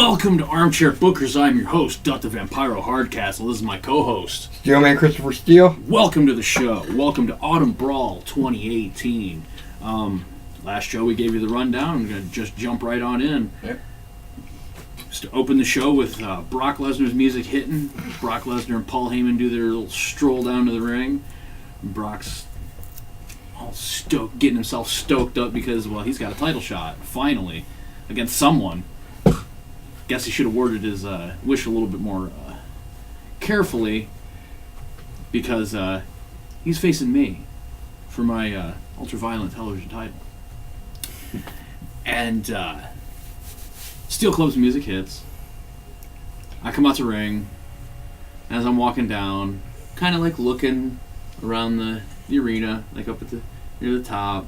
Welcome to Armchair Bookers. I'm your host, Duck the Vampiro Hardcastle. This is my co-host, Steelman Christopher Steele. Welcome to the show. Welcome to Autumn Brawl 2018. Last show we gave you the rundown. I'm going to just jump right on in. Yep. Just to open the show with Brock Lesnar's music hitting. Brock Lesnar and Paul Heyman do their little stroll down to the ring. Brock's all stoked, getting himself stoked up because, well, he's got a title shot, finally, against someone. Guess he should have worded his wish a little bit more carefully, because he's facing me for my ultra-violent television title. And Steel Club's music hits. I come out to ring. As I'm walking down, kind of like looking around the arena, like up at near the top,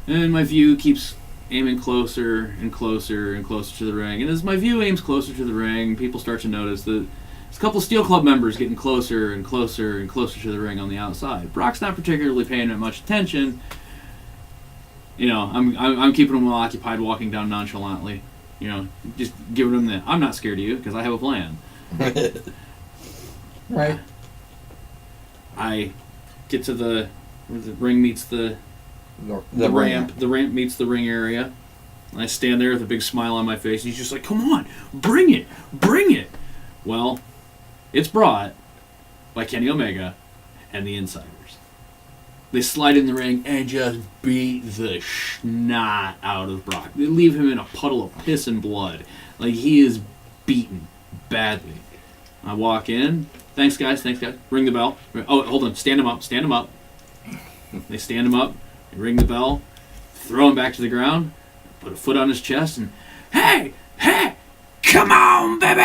and my view keeps aiming closer and closer and closer to the ring. And as my view aims closer to the ring, people start to notice that there's a couple of Steel Club members getting closer and closer and closer to the ring on the outside. Brock's not particularly paying it much attention. You know, I'm keeping him well occupied, walking down nonchalantly. You know, just giving him the I'm not scared of you because I have a plan. Right. I get to the ring meets the ramp. The ramp meets the ring area. I stand there with a big smile on my face. He's just like, come on, bring it, bring it. Well, it's brought by Kenny Omega and the Insiders. They slide in the ring and just beat the snot out of Brock. They leave him in a puddle of piss and blood. Like, he is beaten badly. I walk in. Thanks, guys. Ring the bell. Oh, hold on. Stand him up. They stand him up. They ring the bell, throw him back to the ground, put a foot on his chest, and hey, come on, baby!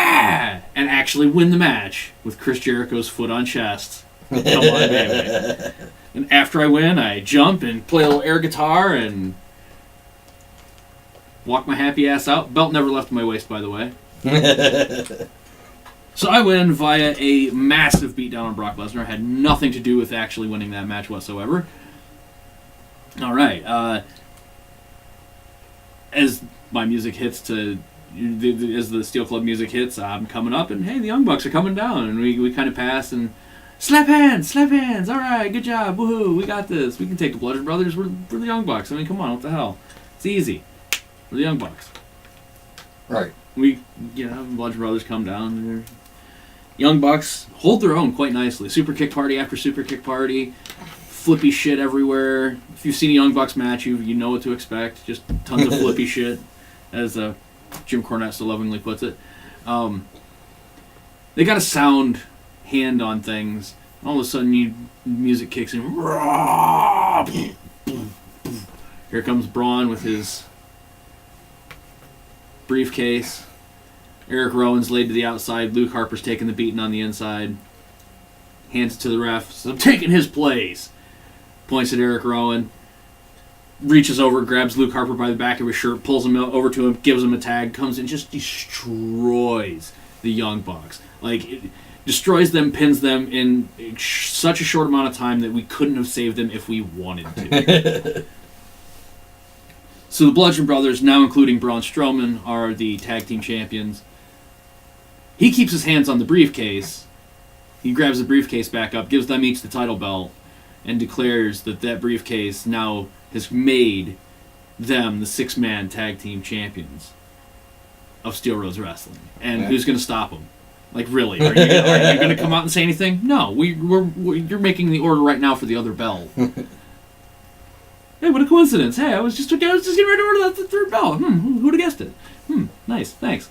And actually win the match with Chris Jericho's foot on chest. Come on, baby. And after I win, I jump and play a little air guitar and walk my happy ass out. Belt never left my waist, by the way. So I win via a massive beatdown on Brock Lesnar. Had nothing to do with actually winning that match whatsoever. All right. As my music hits as the Steel Club music hits, I'm coming up, and hey, the Young Bucks are coming down, and we kind of pass and slap hands. All right, good job, woohoo, we got this. We can take the Bludgeon Brothers. We're the Young Bucks. I mean, come on, what the hell? It's easy. We're the Young Bucks. Right. Bludgeon Brothers come down. Young Bucks hold their own quite nicely. Super kick party after super kick party. Flippy shit everywhere. If you've seen a Young Bucks match, you know what to expect. Just tons of flippy shit, as Jim Cornette so lovingly puts it. They got a sound hand on things. All of a sudden, music kicks in. Here comes Braun with his briefcase. Eric Rowan's laid to the outside. Luke Harper's taking the beating on the inside. Hands it to the ref. Says, I'm taking his place. Points at Eric Rowan. Reaches over, grabs Luke Harper by the back of his shirt, pulls him over to him, gives him a tag, comes in, just destroys the Young Bucks. Like, it destroys them, pins them in such a short amount of time that we couldn't have saved them if we wanted to. So the Bludgeon Brothers, now including Braun Strowman, are the tag team champions. He keeps his hands on the briefcase. He grabs the briefcase back up, gives them each the title belt, and declares that briefcase now has made them the six-man tag team champions of Steele-Rhoads Wrestling. And who's going to stop them? Like, really? Are you going to come out and say anything? No, you're making the order right now for the other belt. Hey, what a coincidence. Hey, I was just getting ready to order the third belt. Who'd have guessed it? Nice, thanks.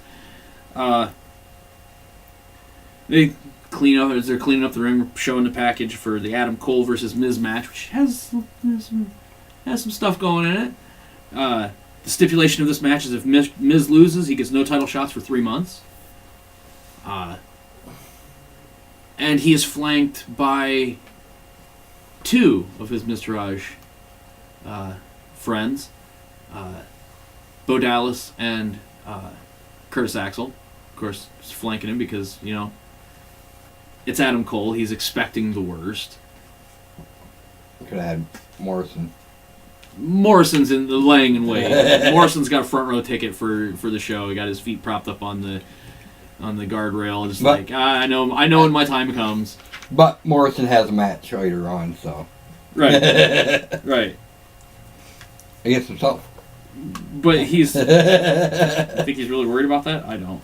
They clean up as they're cleaning up the ring, showing the package for the Adam Cole versus Miz match, which has some stuff going in it. The stipulation of this match is if Miz loses, he gets no title shots for 3 months. And he is flanked by two of his Miztourage friends, Bo Dallas and Curtis Axel. Of course, he's flanking him because, it's Adam Cole. He's expecting the worst. Could have had Morrison. Morrison's laying in wait. Morrison's got a front row ticket for the show. He got his feet propped up on the guardrail. Just I know when my time comes. But Morrison has a match later on, so. Right. Right. Against himself. But he's. I think he's really worried about that? I don't.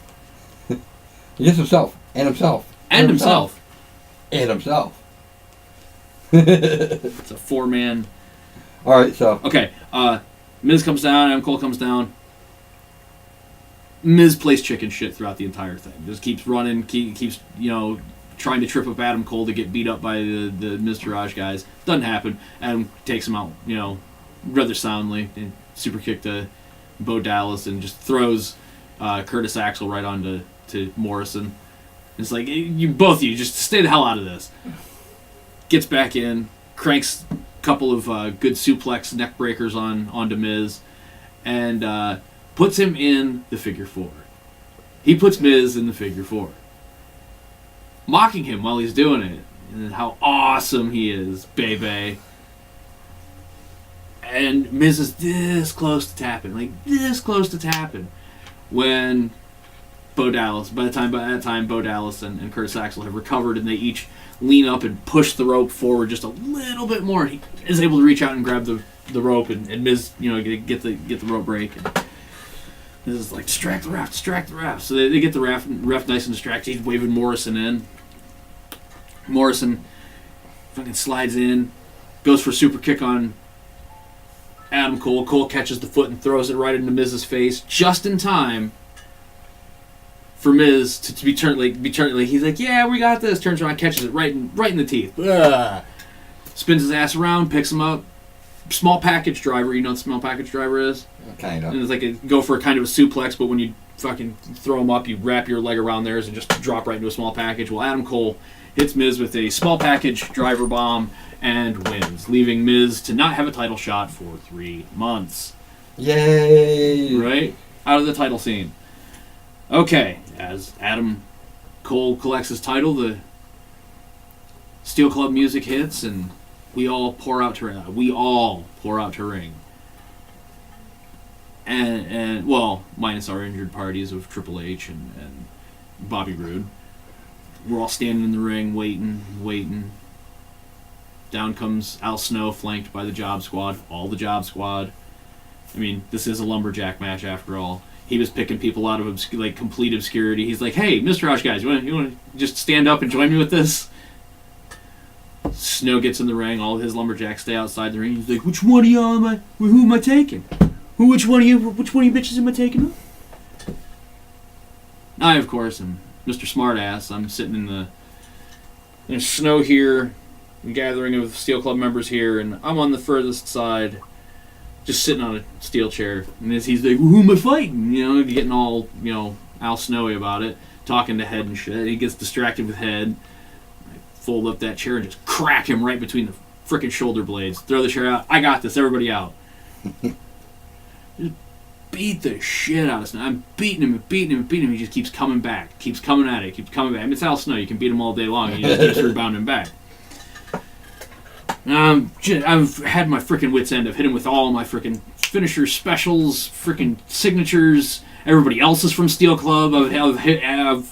Against himself. And himself. And himself. And himself. It's a 4-man. Alright, so. Okay. Miz comes down. Adam Cole comes down. Miz plays chicken shit throughout the entire thing. Just keeps running. Keeps, trying to trip up Adam Cole to get beat up by the Miztourage guys. Doesn't happen. Adam takes him out, rather soundly. And super kick to Bo Dallas and just throws Curtis Axel right onto Morrison. It's like, you just stay the hell out of this. Gets back in, cranks a couple of good suplex neck breakers onto Miz, and puts him in the figure 4. He puts Miz in the figure 4. Mocking him while he's doing it. And how awesome he is, baby. And Miz is this close to tapping. Like, this close to tapping. When by that time, Bo Dallas and Curtis Axel have recovered, and they each lean up and push the rope forward just a little bit more. He is able to reach out and grab the rope, and Miz, get the rope break. And Miz is like, distract the ref. So they get the ref nice and distracted. He's waving Morrison in. Morrison fucking slides in, goes for a super kick on Adam Cole. Cole catches the foot and throws it right into Miz's face just in time for Miz to be turned like he's like, yeah, we got this. Turns around, catches it right in the teeth. Ugh. Spins his ass around, picks him up. Small package driver. You know what the small package driver is? Kind of. And it's like go for a kind of a suplex, but when you fucking throw him up, you wrap your leg around theirs and just drop right into a small package. Well, Adam Cole hits Miz with a small package driver bomb and wins, leaving Miz to not have a title shot for 3 months. Yay! Right? Out of the title scene. Okay, as Adam Cole collects his title, the Steel Club music hits, and we all pour out to ring. And well, minus our injured parties of Triple H and Bobby Roode. We're all standing in the ring, waiting. Down comes Al Snow, flanked by the Job Squad. All the Job Squad. I mean, this is a lumberjack match after all. He was picking people out of complete obscurity. He's like, "Hey, Miztourage guys, you want to just stand up and join me with this?" Snow gets in the ring. All of his lumberjacks stay outside the ring. He's like, "Which one of y'all who am I taking? Which one of you bitches am I taking?" I, of course, am Mr. Smartass. I'm sitting in there's Snow here, a gathering of Steel Club members here, and I'm on the furthest side, just sitting on a steel chair. And as he's like, "Who am I fighting?" Getting all, Al Snowy about it, talking to Head and shit. He gets distracted with Head. I fold up that chair and just crack him right between the frickin' shoulder blades. Throw the chair out. I got this. Everybody out. Just beat the shit out of Snow. I'm beating him. He just keeps coming back. Keeps coming at it. I mean, it's Al Snow. You can beat him all day long. He just keeps rebounding back. I've had my frickin' wits end. I've hit him with all my frickin' finisher specials, frickin' signatures. Everybody else is from Steel Club. I've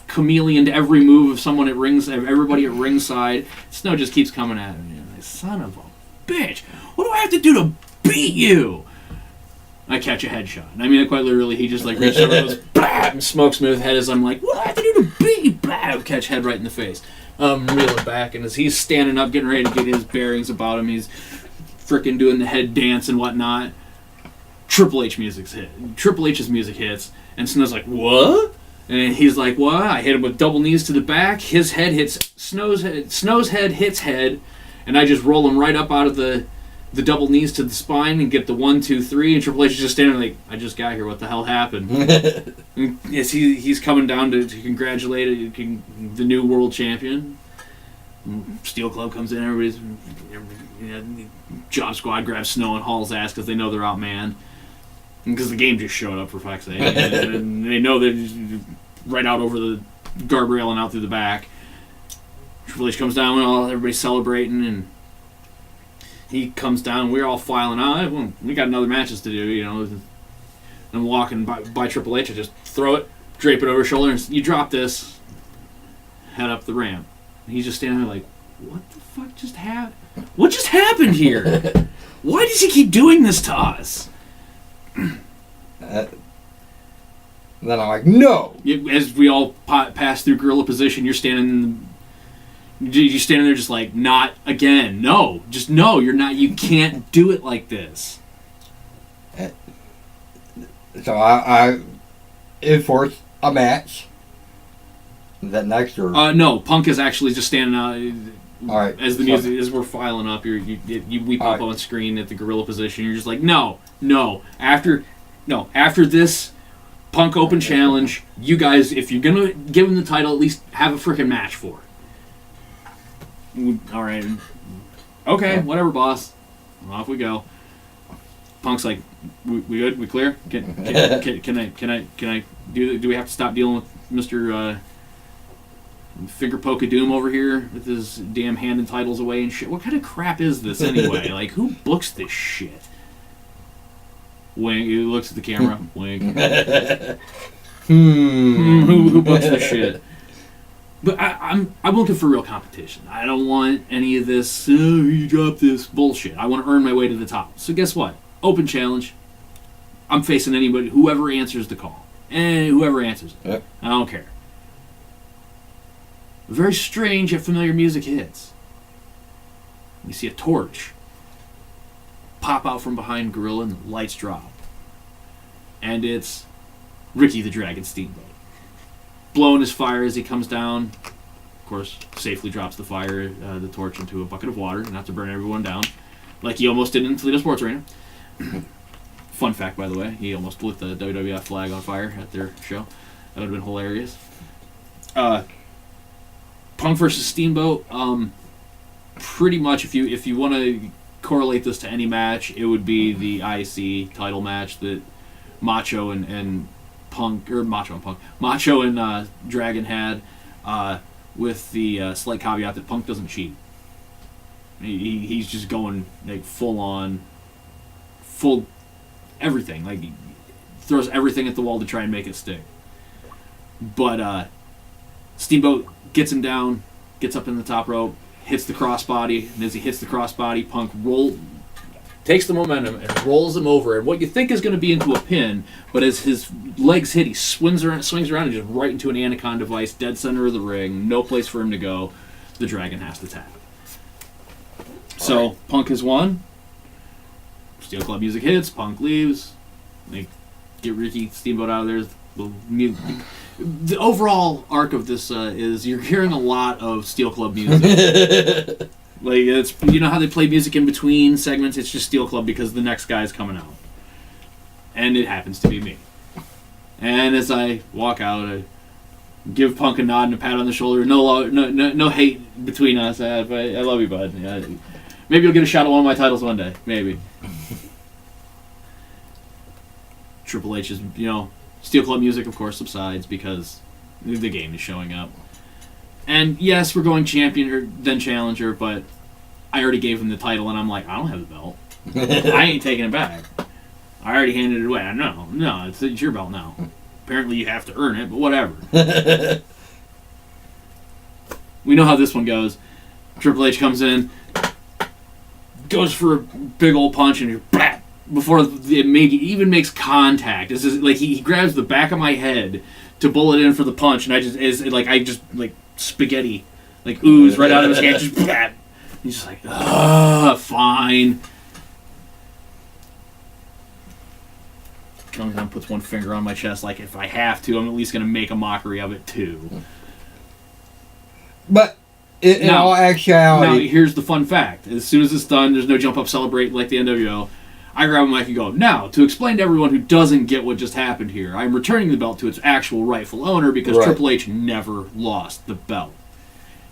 chameleoned every move of someone at everybody at ringside. Snow just keeps coming at me. Son of a bitch! What do I have to do to beat you? I catch a headshot. And I mean, quite literally, he just reaches over and goes, blah, and smokes me with Head as I'm like, what do I have to do to beat you? Blah, catch Head right in the face. I'm reeling back, and as he's standing up, getting ready to get his bearings about him, he's frickin' doing the head dance and whatnot. Triple H's music hits, and Snow's like, what? And he's like, what? I hit him with double knees to the back. His head hits Snow's head hits Head, and I just roll him right up out of the double knees to the spine and get the 1, 2, 3. And Triple H is just standing like, I just got here. What the hell happened? Yes, he's coming down to congratulate the new world champion. Steel Club comes in. Everybody's Job Squad grabs Snow and hauls ass because they know they're outmanned. Because the game just showed up, for fuck's sake. And they know they're just right out over the guardrail and out through the back. Triple H comes down and everybody's celebrating, and he comes down. We're all filing out. Well, we got another matches to do, you know. I'm walking by Triple H. I just throw it, drape it over his shoulder, and you drop this, head up the ramp. And he's just standing there like, what the fuck just happened? What just happened here? Why does he keep doing this to us? Then I'm like, no. As we all pass through gorilla position, you're standing there just like, not again. No. Just no. You're not. You can't do it like this. So I enforced a match. Is that next or? No. Punk is actually just standing out. All right. As the music, as we're filing up, we pop on screen at the gorilla position. You're just like, no. After this Punk Open Challenge, you guys, if you're gonna give him the title, at least have a freaking match for it. All right. Okay, whatever, boss. Off we go. Punk's like, we good? We clear? Can I do we have to stop dealing with Mr. Finger Poke of Doom over here with his damn handing titles away and shit? What kind of crap is this anyway? Like, who books this shit? Wink. He looks at the camera. Wink. Who books this shit? But I'm looking for real competition. I don't want any of this, you drop this bullshit. I want to earn my way to the top. So guess what? Open challenge. I'm facing anybody, whoever answers the call. And whoever answers it. Yep. I don't care. Very strange yet familiar music hits. You see a torch pop out from behind Gorilla and the lights drop. And it's Ricky the Dragon Steamboat. Blowing his fire as he comes down. Of course, safely drops the the torch into a bucket of water, not to burn everyone down, like he almost did in Toledo Sports Arena. Fun fact, by the way, he almost lit the WWF flag on fire at their show. That would have been hilarious. Punk versus Steamboat. Pretty much, if you want to correlate this to any match, it would be the IC title match that Macho and Dragon had, with the slight caveat that Punk doesn't cheat. He's just going like full everything. Like, he throws everything at the wall to try and make it stick. But Steamboat gets him down, gets up in the top rope, hits the crossbody, and as he hits the crossbody, Punk takes the momentum and rolls him over, and what you think is going to be into a pin, but as his legs hit, he swings around and just right into an Anaconda device, dead center of the ring, no place for him to go. The Dragon has to tap. So, right. Punk has won. Steel Club music hits, Punk leaves. They get Ricky Steamboat out of there. The overall arc of this is you're hearing a lot of Steel Club music. Like, it's, you know how they play music in between segments? It's just Steel Club because the next guy is coming out. And it happens to be me. And as I walk out, I give Punk a nod and a pat on the shoulder. No hate between us, but I love you, bud. Yeah, maybe you'll get a shot at one of my titles one day. Maybe. Triple H is, Steel Club music, of course, subsides because the game is showing up. And yes, we're going champion or then challenger, but I already gave him the title, and I'm like, I don't have the belt. I ain't taking it back. I already handed it away. No, it's your belt now. Apparently you have to earn it, but whatever. We know how this one goes. Triple H comes in, goes for a big old punch, and you're blah, before it even makes contact. It's just, like, he grabs the back of my head to bullet in for the punch, and I just spaghetti, like, ooze right out of his hand. Just blah. He's just like, fine. Comes down, puts one finger on my chest, like, if I have to, I'm at least going to make a mockery of it too. But in all actuality, now here's the fun fact: as soon as it's done, there's no jump up celebrate like the NWO. I grab a mic and go, now, to explain to everyone who doesn't get what just happened here, I'm returning the belt to its actual rightful owner because right. Triple H never lost the belt.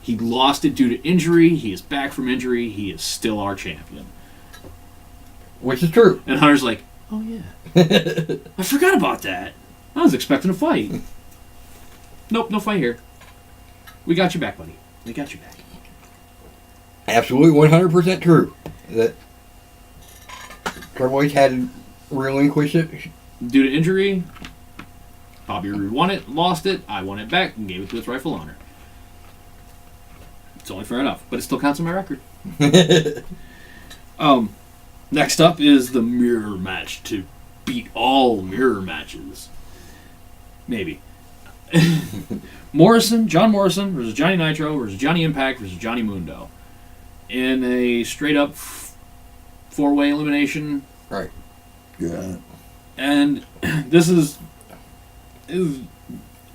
He lost it due to injury. He is back from injury. He is still our champion. Which is true. And Hunter's like, oh yeah. I forgot about that. I was expecting a fight. Nope, no fight here. We got your back, buddy. We got your back. Absolutely 100% true. Triple H had relinquished it? Due to injury, Bobby Roode won it, lost it, I won it back, and gave it to its rightful owner. It's only fair enough, but it still counts in my record. Next up is the mirror match to beat all mirror matches. Maybe. John Morrison versus Johnny Nitro versus Johnny Impact versus Johnny Mundo. In a straight-up four-way elimination. Right. Yeah. And this is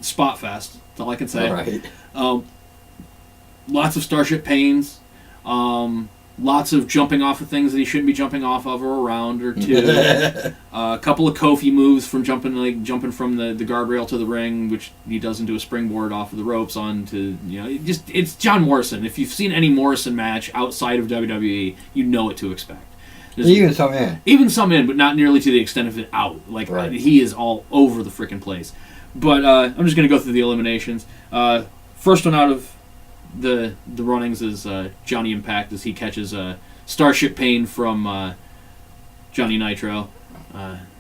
spot fest. That's all I can say. Right. Lots of Starship Pains. Lots of jumping off of things that he shouldn't be jumping off of or around or to. A couple of Kofi moves from jumping from the guardrail to the ring, which he does into a springboard off of the ropes onto, it's John Morrison. If you've seen any Morrison match outside of WWE, you know what to expect. Even some in. Even some in, but not nearly to the extent of it out. Right. He is all over the freaking place. But I'm just going to go through the eliminations. First one out of the runnings is Johnny Impact as he catches Starship Pain from Johnny Nitro.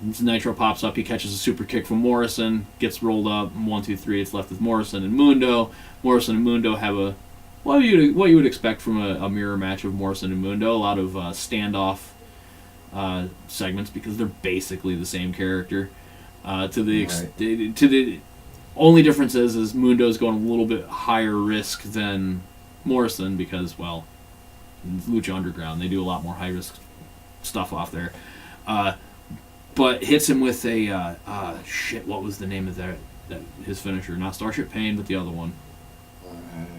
Nitro pops up, he catches a super kick from Morrison, gets rolled up, 1, 2, 3, it's left with Morrison and Mundo. Morrison and Mundo have what you would expect from a mirror match of Morrison and Mundo. A lot of standoff segments because they're basically the same character. To the only difference is Mundo's going a little bit higher risk than Morrison because, well, it's Lucha Underground. They do a lot more high risk stuff off there. But hits him with a what was the name of his finisher? Not Starship Pain, but the other one.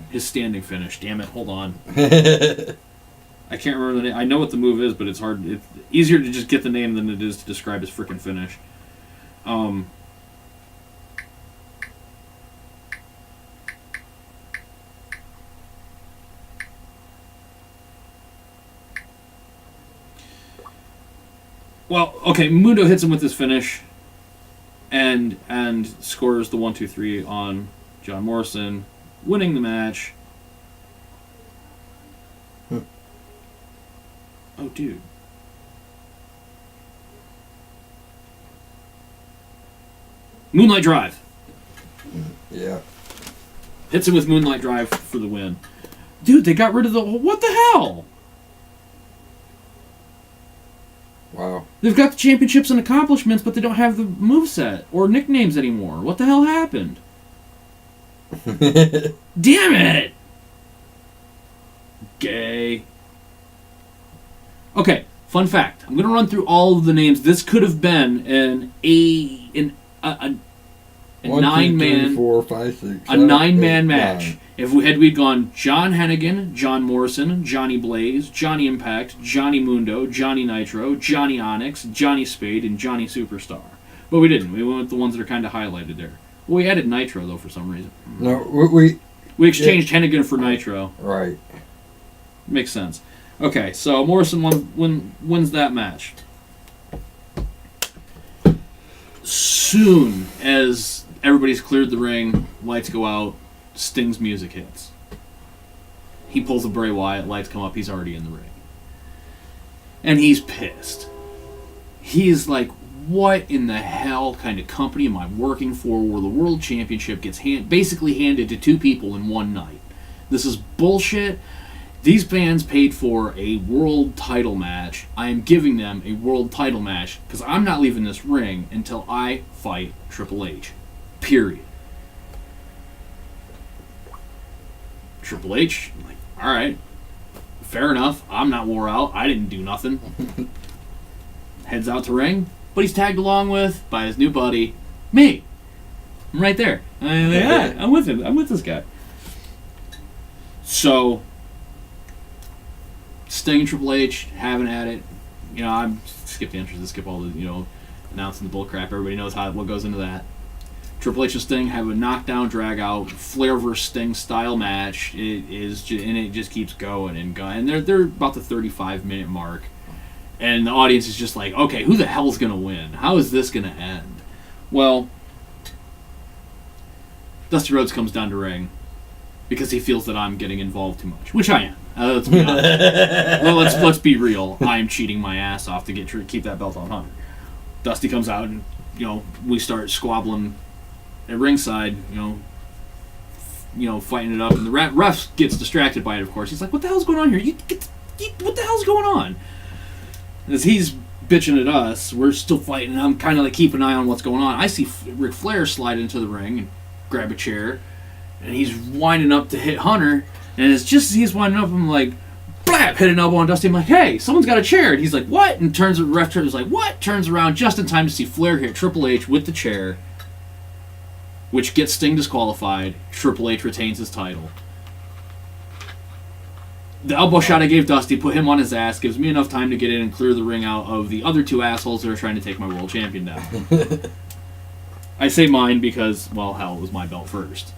His standing finish. Damn it! Hold on. I can't remember the name. I know what the move is, but it's hard. It's easier to just get the name than it is to describe his freaking finish. Well, okay, Mundo hits him with his finish and scores the 1, 2, 3 on John Morrison, winning the match. Oh, dude. Moonlight Drive. Yeah. Hits him with Moonlight Drive for the win. Dude, they got rid of what the hell? Wow. They've got the championships and accomplishments, but they don't have the moveset or nicknames anymore. What the hell happened? Damn it! Gay. Okay, fun fact. I'm going to run through all of the names. This could have been a 9-man match. If we'd gone John Hennigan, John Morrison, Johnny Blaze, Johnny Impact, Johnny Mundo, Johnny Nitro, Johnny Onyx, Johnny Spade, and Johnny Superstar. But we didn't. We went with the ones that are kind of highlighted there. Well, we added Nitro, though, for some reason. No, we exchanged Hennigan for Nitro. Right. Makes sense. Okay, so Morrison wins that match. Soon as everybody's cleared the ring, lights go out, Sting's music hits. He pulls a Bray Wyatt, lights come up, he's already in the ring. And he's pissed. He's like, what in the hell kind of company am I working for where the World Championship gets basically handed to two people in one night? This is bullshit. These fans paid for a world title match. I am giving them a world title match because I'm not leaving this ring until I fight Triple H. Period. Triple H, like, alright, fair enough. I'm not wore out. I didn't do nothing. Heads out to ring, but he's tagged along with by his new buddy, me. I'm right there. I'm with him. I'm with this guy. So, Sting and Triple H having at it. I'm skip the entries, skip all the announcing the bull crap. Everybody knows what goes into that. Triple H and Sting have a knockdown, drag out, Flair versus Sting style match. It just keeps going and going. And they're about the 35-minute mark, and the audience is just like, okay, who the hell's gonna win? How is this gonna end? Well, Dusty Rhodes comes down to ring because he feels that I'm getting involved too much, which I am. Let's be honest. Well, let's be real. I'm cheating my ass off to keep that belt on Hunter. Dusty comes out and we start squabbling at ringside. Fighting it up, and the ref gets distracted by it. Of course, he's like, "What the hell's going on here? What the hell's going on?" As he's bitching at us, we're still fighting. And I'm kind of like keeping an eye on what's going on. I see Ric Flair slide into the ring and grab a chair, and he's winding up to hit Hunter. And it's just as he's winding up, I'm like, blap, hit an elbow on Dusty. I'm like, "Hey, someone's got a chair." And he's like, "What?" And the ref turns like, "What?" Turns around just in time to see Flair hit Triple H with the chair, which gets Sting disqualified. Triple H retains his title. The elbow shot I gave Dusty put him on his ass, gives me enough time to get in and clear the ring out of the other two assholes that are trying to take my world champion down. I say mine because, well, hell, it was my belt first.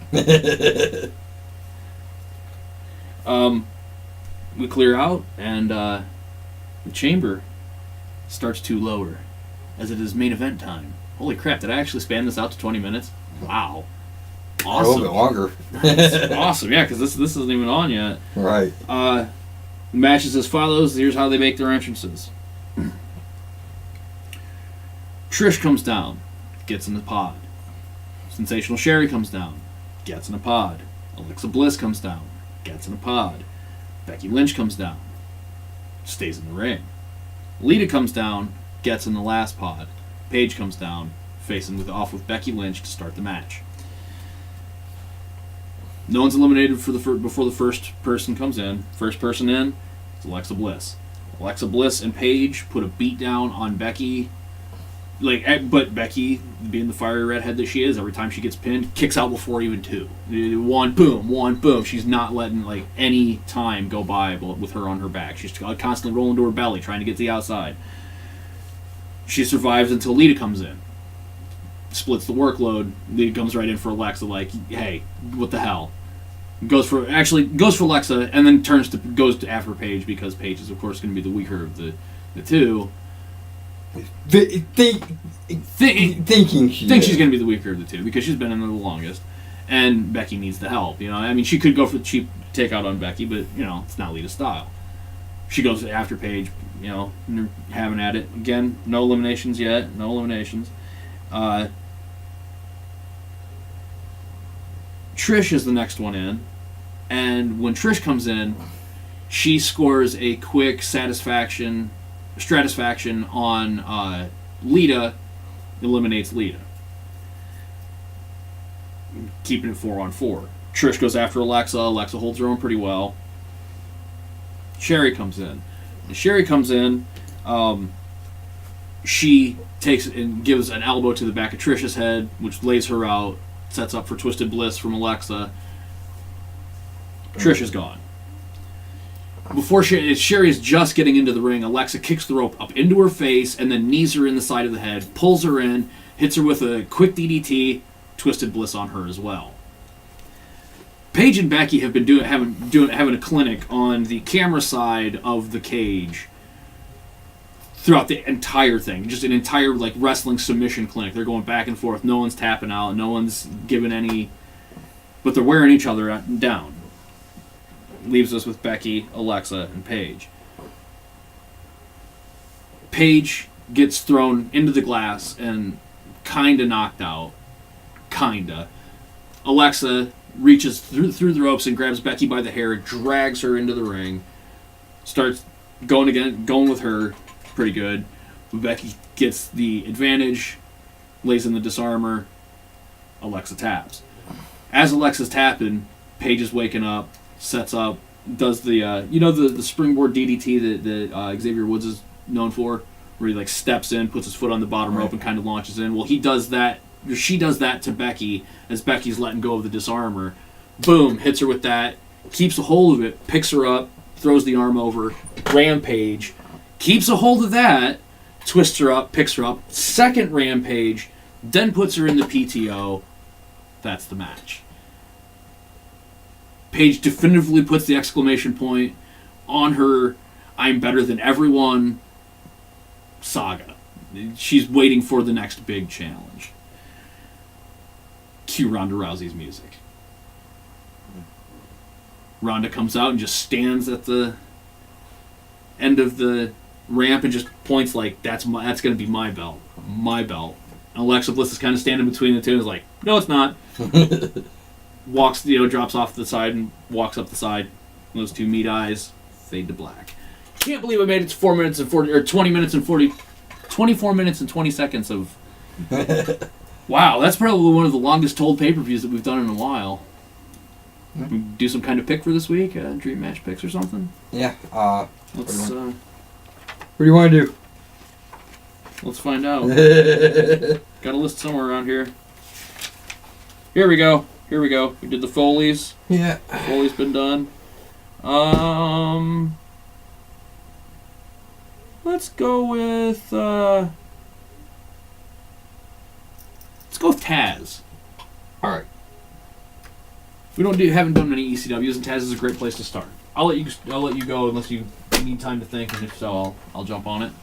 We clear out, and the chamber starts to lower as it is main event time. Holy crap, did I actually span this out to 20 minutes? Wow. Awesome. A little bit longer. That's awesome, yeah, because this isn't even on yet. Right. The match is as follows. Here's how they make their entrances. Trish comes down, gets in the pod. Sensational Sherry comes down, gets in a pod. Alexa Bliss comes down, gets in a pod. Becky Lynch comes down, stays in the ring. Lita comes down, gets in the last pod. Paige comes down, facing off with Becky Lynch to start the match. No one's eliminated before the first person comes in. First person in is Alexa Bliss. Alexa Bliss and Paige put a beat down on Becky. But Becky, being the fiery redhead that she is, every time she gets pinned, kicks out before even two. One boom. She's not letting any time go by with her on her back. She's constantly rolling to her belly, trying to get to the outside. She survives until Lita comes in. Splits the workload. Lita comes right in for Alexa, hey, what the hell? Goes for Alexa, and then goes to after Paige, because Paige is, of course, going to be the weaker of the two. Thinking she's going to be the weaker of the two because she's been in there the longest, and Becky needs the help. She could go for the cheap takeout on Becky, but it's not Lita's style. She goes after Paige, and they're having at it again. No eliminations yet. No eliminations. Trish is the next one in, and when Trish comes in, she scores a quick stratisfaction on Lita, eliminates Lita, keeping it 4-on-4. Trish goes after Alexa. Alexa holds her own pretty well. Sherry comes in. She takes and gives an elbow to the back of Trish's head, which lays her out, sets up for Twisted Bliss from Alexa. Trish is gone. Before Sherry is just getting into the ring, Alexa kicks the rope up into her face and then knees her in the side of the head, pulls her in, hits her with a quick DDT, Twisted Bliss on her as well. Paige and Becky have been having a clinic on the camera side of the cage throughout the entire thing. Just an entire wrestling submission clinic. They're going back and forth. No one's tapping out. No one's giving any... But they're wearing each other down. Leaves us with Becky, Alexa, and Paige. Paige gets thrown into the glass and kinda knocked out. Kinda. Alexa reaches through the ropes and grabs Becky by the hair, drags her into the ring, starts going with her pretty good. Becky gets the advantage, lays in the disarmor, Alexa taps. As Alexa's tapping, Paige is waking up, sets up, does the the springboard DDT that Xavier Woods is known for, where he steps in, puts his foot on the bottom rope and kind of launches in. Well, she does that to Becky as Becky's letting go of the disarmor. Boom, hits her with that, keeps a hold of it, picks her up, throws the arm over, Rampage, keeps a hold of that, twists her up, picks her up, second Rampage, then puts her in the PTO. That's the match. Paige definitively puts the exclamation point on her "I'm better than everyone" saga. She's waiting for the next big challenge. Cue Ronda Rousey's music. Ronda comes out and just stands at the end of the ramp and just points like, that's going to be my belt. My belt. And Alexa Bliss is kind of standing between the two and is like, no, it's not. Walks, drops off the side and walks up the side. And those two meet eyes, fade to black. Can't believe I made it to 4 minutes and 40, or 20 minutes and 40, 24 minutes and 20 seconds of... Wow, that's probably one of the longest told pay-per-views that we've done in a while. We do some kind of pick for this week? Dream match picks or something? Yeah. Let's, what do you want to do? Let's find out. Got a list somewhere around here. Here we go. We did the Foleys. Yeah. Foley's been done. Let's go with Taz. All right. We haven't done many ECWs, and Taz is a great place to start. I'll let you go unless you need time to think, and if so, I'll jump on it.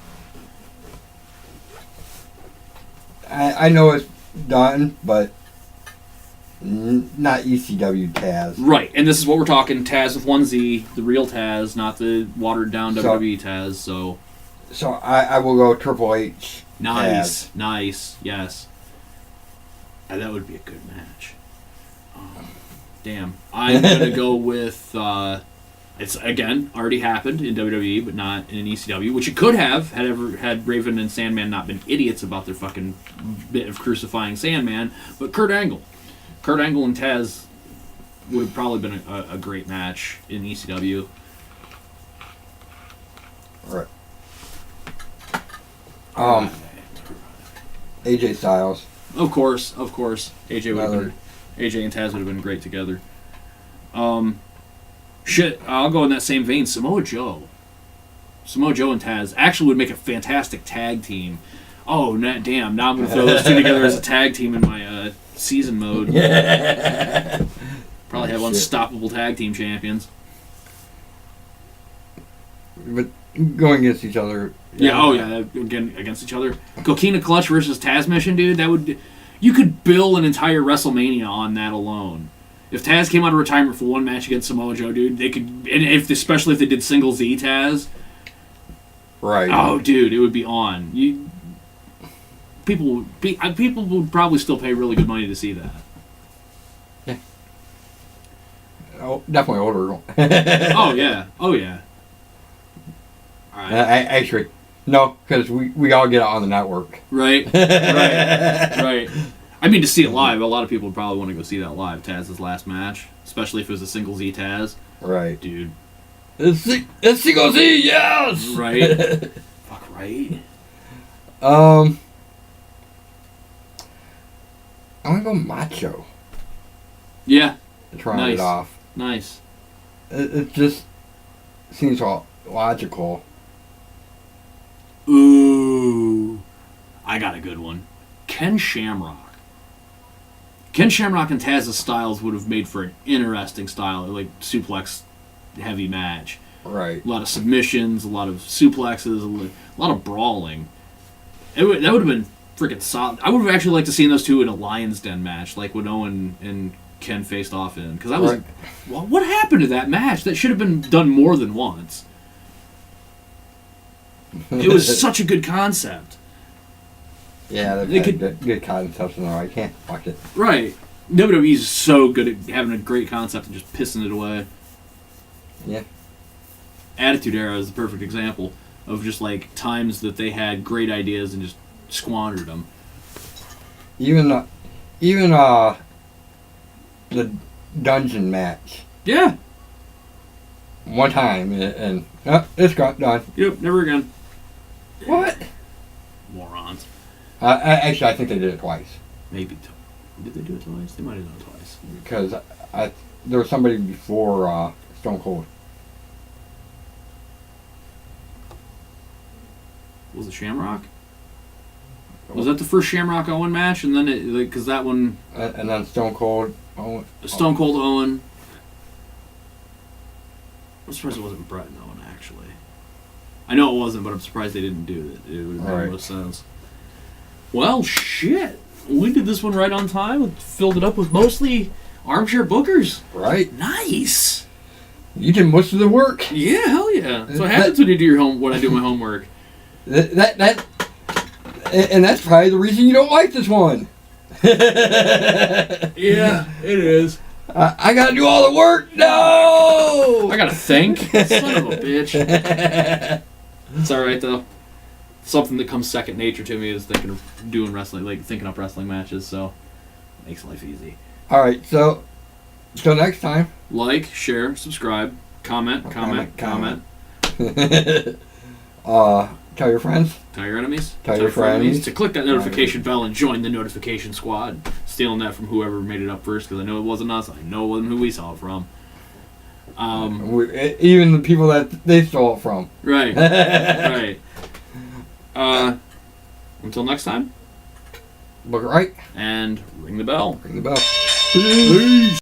I know it's done, but not ECW Taz. Right, and this is what we're talking, Taz with one Z, the real Taz, not the watered-down WWE Taz, so... So I will go Triple H. Nice, Taz. nice, yes. And that would be a good match. Damn. I'm going to go with... it's, again, already happened in WWE, but not in ECW, which it could have had Raven and Sandman not been idiots about their fucking bit of crucifying Sandman, but Kurt Angle. Kurt Angle and Taz would have probably been a great match in ECW. All right. AJ Styles. Of course. AJ and Taz would have been great together. Shit, I'll go in that same vein. Samoa Joe and Taz actually would make a fantastic tag team. Oh, damn. Now I'm going to throw those two together as a tag team in my season mode. Probably have unstoppable tag team champions. But going against each other. Again, against each other. Coquina Clutch versus Taz Mission, dude. You could bill an entire WrestleMania on that alone. If Taz came out of retirement for one match against Samoa Joe, dude, they could, and especially if they did single Z Taz. Right. Oh, dude, it would be on. People would probably still pay really good money to see that. Yeah. Oh, definitely older. Oh yeah. All right. Actually, no, because we all get it on the network. Right. Right. I mean, to see it live, a lot of people would probably want to go see that live, Taz's last match, especially if it was a single Z Taz. Right. Dude. It's single Z, yes! Right. Fuck right. I'm going to go Macho. Yeah. Trying it off. Nice. It just seems all logical. Ooh. I got a good one. Ken Shamrock and Taz's styles would have made for an interesting style, like suplex heavy match. Right. A lot of submissions, a lot of suplexes, a lot of brawling. That would have been freaking solid. I would have actually liked to see those two in a Lion's Den match, like when Owen and Ken faced off in. Because I was like, well, what happened to that match? That should have been done more than once. It was such a good concept. Yeah, they had good concepts in there. I can't watch it. Right. WWE's so good at having a great concept and just pissing it away. Yeah. Attitude Era is the perfect example of just like times that they had great ideas and just squandered them. Even the dungeon match. Yeah. One time and it's got done. Yep, never again. What? Morons. Actually, I think they did it twice. Maybe. Did they do it twice? They might have done it twice. Because there was somebody before Stone Cold. Was it Shamrock? Was that the first Shamrock Owen match? And then because that one. And then Stone Cold Owen. Stone Cold Owen. I'm surprised it wasn't Brett and Owen, actually. I know it wasn't, but I'm surprised they didn't do it. It would have made most sense. Well, shit. We did this one right on time. We filled it up with mostly armchair bookers. Right. Nice. You did most of the work. Yeah, hell yeah. That's what happens when you do when I do my homework. And that's probably the reason you don't like this one. Yeah, it is. I gotta do all the work. No, I gotta think. Son of a bitch. It's all right though. Something that comes second nature to me is thinking of doing wrestling, like thinking up wrestling matches. So it makes life easy. All right, so till next time. Like, share, subscribe, comment. Tell your friends. Tell your enemies. Tell your friends. To click that notification bell and join the notification squad. Stealing that from whoever made it up first, because I know it wasn't us. I know it wasn't who we saw it from. Even the people that they stole it from. Right. Right. Until next time. Look right. And ring the bell. Ring the bell. Peace.